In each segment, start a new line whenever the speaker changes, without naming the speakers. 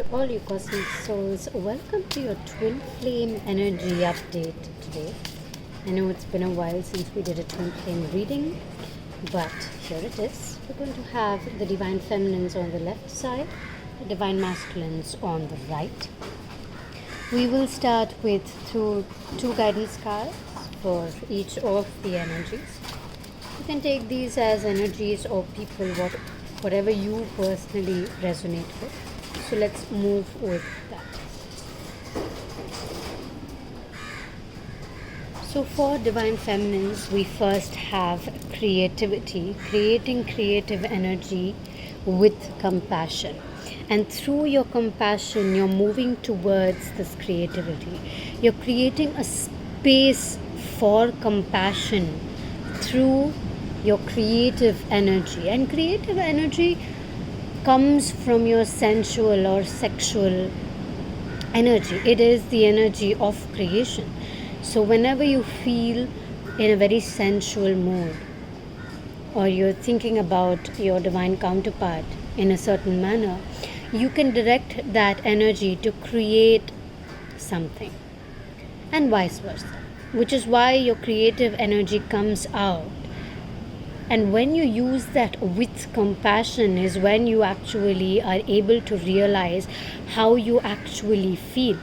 To all you cosmic souls, welcome to your twin flame energy update today. I know it's been a while since we did a twin flame reading, but here it is. We're going to have the divine feminines on the left side, the divine masculines on the right. We will start with two guidance cards for each of the energies. You can take these as energies or people, whatever you personally resonate with. So let's move with that. So for divine feminines, we first have creativity, creating creative energy with compassion. And through your compassion, you're moving towards this creativity. You're creating a space for compassion through your creative energy. And creative energy comes from your sensual or sexual energy. It is the energy of creation. So whenever you feel in a very sensual mood, or you're thinking about your divine counterpart in a certain manner, you can direct that energy to create something, and vice versa, which is why your creative energy comes out. And when you use that with compassion is when you actually are able to realize how you actually feel,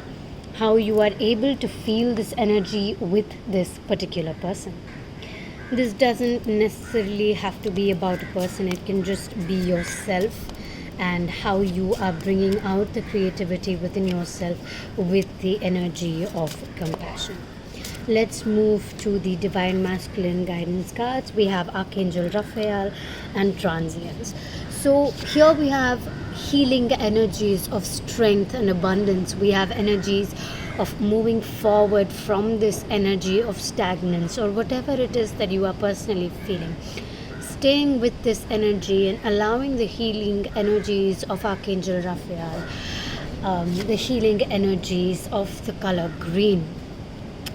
how you are able to feel this energy with this particular person. This doesn't necessarily have to be about a person, it can just be yourself and how you are bringing out the creativity within yourself with the energy of compassion. Let's move to the divine masculine guidance cards. We have Archangel Raphael and Transience. So here we have healing energies of strength and abundance. We have energies of moving forward from this energy of stagnance or whatever it is that you are personally feeling. Staying with this energy and allowing the healing energies of Archangel Raphael, the healing energies of the color green,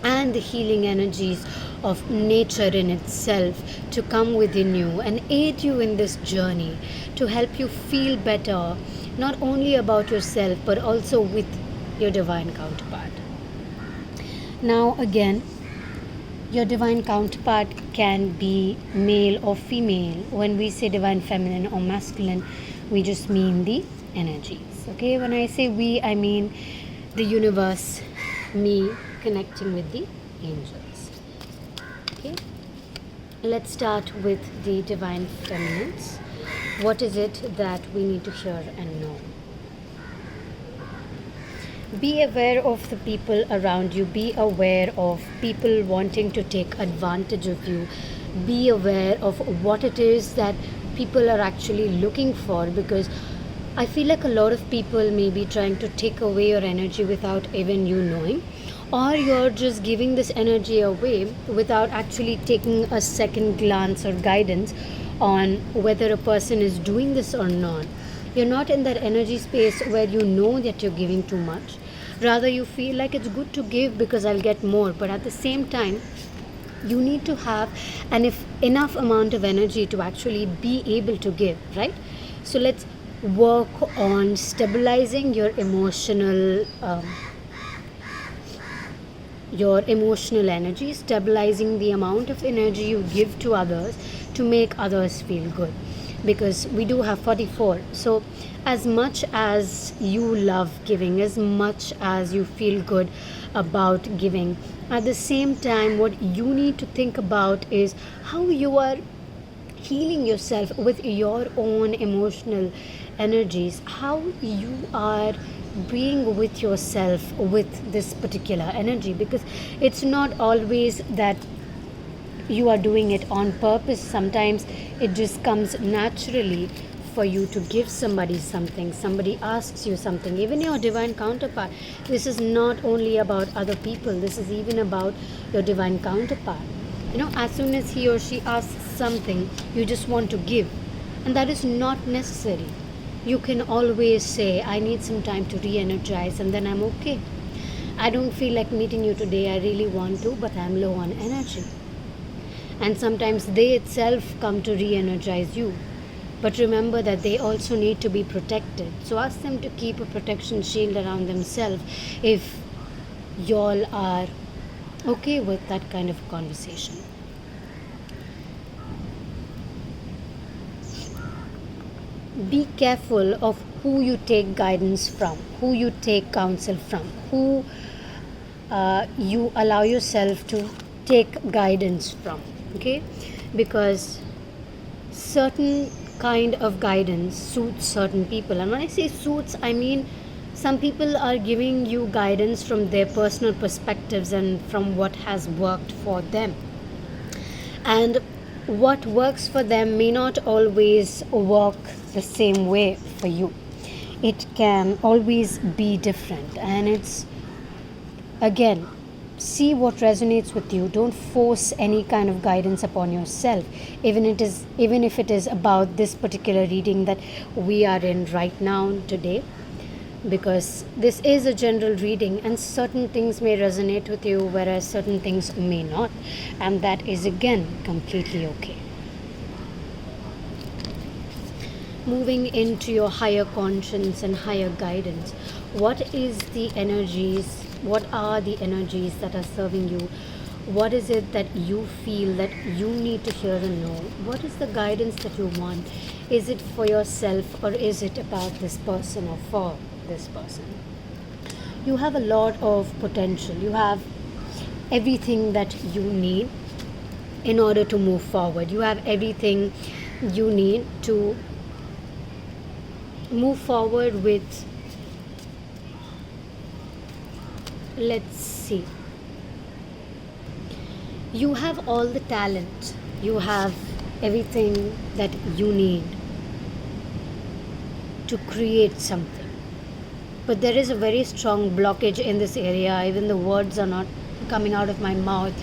and the healing energies of nature in itself to come within you and aid you in this journey to help you feel better, not only about yourself but also with your divine counterpart. Now again, your divine counterpart can be male or female. When we say divine feminine or masculine, we just mean the energies. Okay, when I say we, I mean the universe, me connecting with the angels. Okay, let's start with the divine feminines. What is it that we need to hear and know? Be aware of the people around you. Be aware of people wanting to take advantage of you. Be aware of what it is that people are actually looking for, because I feel like a lot of people may be trying to take away your energy without even you knowing, or you're just giving this energy away without actually taking a second glance or guidance on whether a person is doing this or not. You're not in that energy space where you know that you're giving too much. Rather, you feel like it's good to give because I'll get more, but at the same time, you need to have enough amount of energy to actually be able to give, right? So let's work on stabilizing your emotional energy, stabilizing the amount of energy you give to others to make others feel good, because we do have 44. So as much as you love giving, as much as you feel good about giving, at the same time what you need to think about is how you are healing yourself with your own emotional energies, how you are being with yourself with this particular energy, because it's not always that you are doing it on purpose. Sometimes it just comes naturally for you to give somebody something. Somebody asks you something, even your divine counterpart. This is not only about other people, this is even about your divine counterpart. As soon as he or she asks something, you just want to give, and that is not necessary. You can always say, I need some time to re-energize, and then I'm okay. I don't feel like meeting you today, I really want to, but I'm low on energy. And sometimes they itself come to re-energize you. But remember that they also need to be protected. So ask them to keep a protection shield around themselves if y'all are okay with that kind of conversation. Be careful of who you take guidance from, who you take counsel from, who you allow yourself to take guidance from, okay? Because certain kind of guidance suits certain people. And when I say suits, I mean some people are giving you guidance from their personal perspectives and from what has worked for them. And what works for them may not always work the same way for you. It can always be different. And it's, again, see what resonates with you. Don't force any kind of guidance upon yourself, even if it is about this particular reading that we are in right now today, because this is a general reading and certain things may resonate with you whereas certain things may not, and that is again completely okay. Moving into your higher conscience and higher guidance, what are the energies that are serving you? What is it that you feel that you need to hear and know? What is the guidance that you want? Is it for yourself, or is it about this person or for this person? You have a lot of potential. You have everything that you need in order to move forward. You have everything you need to move forward with. Let's see. You have all the talent. You have everything that you need to create something. But there is a very strong blockage in this area. Even the words are not coming out of my mouth.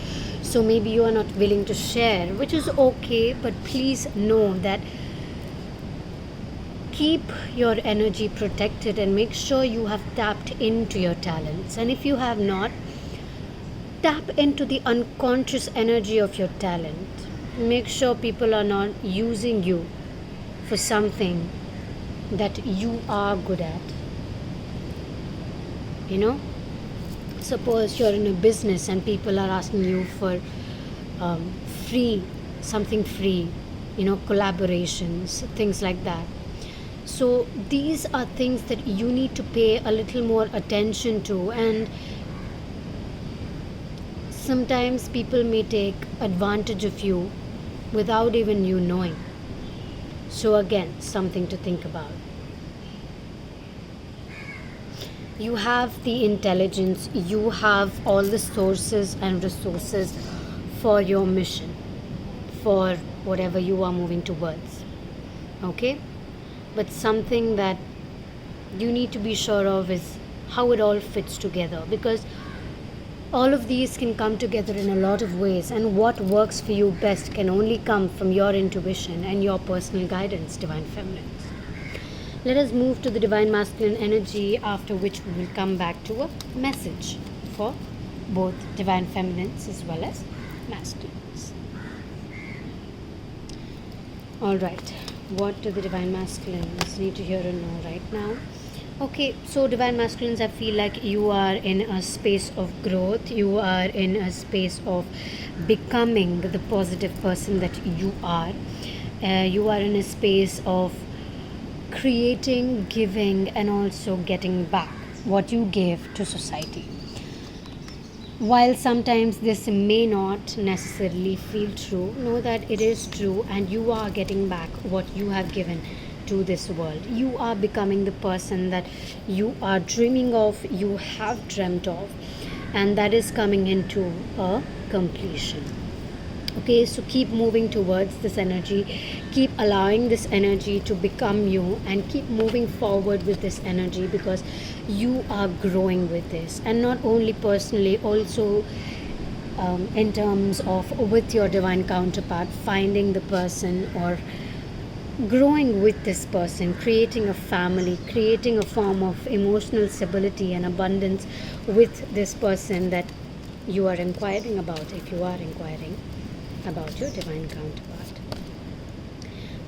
So maybe you are not willing to share, which is okay. But please know that keep your energy protected and make sure you have tapped into your talents. And if you have not, tap into the unconscious energy of your talent. Make sure people are not using you for something that you are good at. Suppose you're in a business and people are asking you for something free, collaborations, things like that. So these are things that you need to pay a little more attention to, and sometimes people may take advantage of you without even you knowing. So again, something to think about. You have the intelligence, you have all the sources and resources for your mission, for whatever you are moving towards. Okay? But something that you need to be sure of is how it all fits together, because all of these can come together in a lot of ways, and what works for you best can only come from your intuition and your personal guidance, Divine Feminines. Let us move to the Divine Masculine energy, after which we will come back to a message for both Divine Feminines as well as Masculines. Alright, what do the Divine Masculines need to hear and know right now? Okay, so Divine Masculines, I feel like you are in a space of growth. You are in a space of becoming the positive person that you are. You are in a space of creating, giving, and also getting back what you gave to society. While sometimes this may not necessarily feel true, know that it is true, and you are getting back what you have given to this world. You are becoming the person that you are dreaming of, you have dreamt of, and that is coming into a completion. Okay, so keep moving towards this energy, keep allowing this energy to become you, and keep moving forward with this energy, because you are growing with this, and not only personally, also in terms of with your divine counterpart, finding the person or growing with this person, creating a family, creating a form of emotional stability and abundance with this person that you are inquiring about, if you are inquiring about your divine counterpart.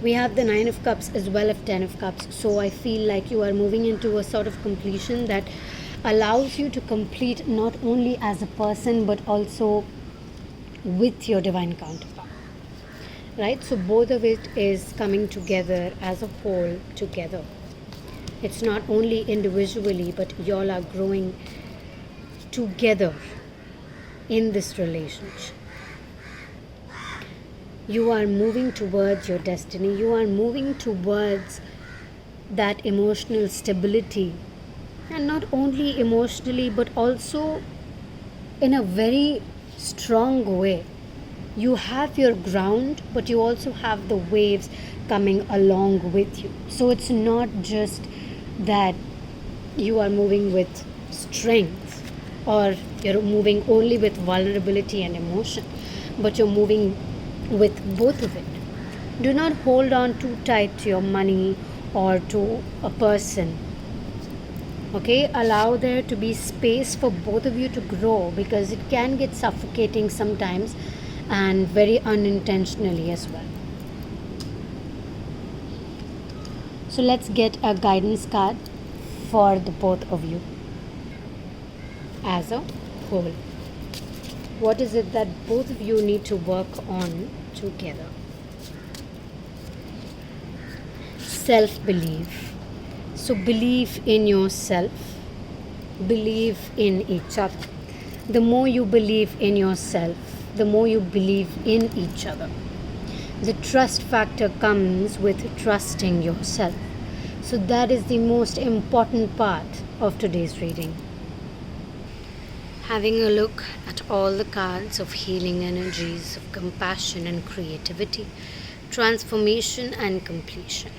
We have the Nine of Cups as well as Ten of Cups. So I feel like you are moving into a sort of completion that allows you to complete not only as a person but also with your divine counterpart. Right? So both of it is coming together as a whole together. It's not only individually, but y'all are growing together in this relationship. You are moving towards your destiny. You are moving towards that emotional stability. And not only emotionally, but also in a very strong way. You have your ground, but you also have the waves coming along with you. So it's not just that you are moving with strength or you're moving only with vulnerability and emotion, but you're moving with both of it. Do not hold on too tight to your money or to a person. Okay, allow there to be space for both of you to grow, because it can get suffocating sometimes and very unintentionally as well. So let's get a guidance card for the both of you as a whole. What is it that both of you need to work on together? Self-belief. So believe in yourself, believe in each other. The more you believe in yourself, the more you believe in each other. The trust factor comes with trusting yourself. So that is the most important part of today's reading. Having a look at all the cards of healing energies, of compassion and creativity, transformation and completion.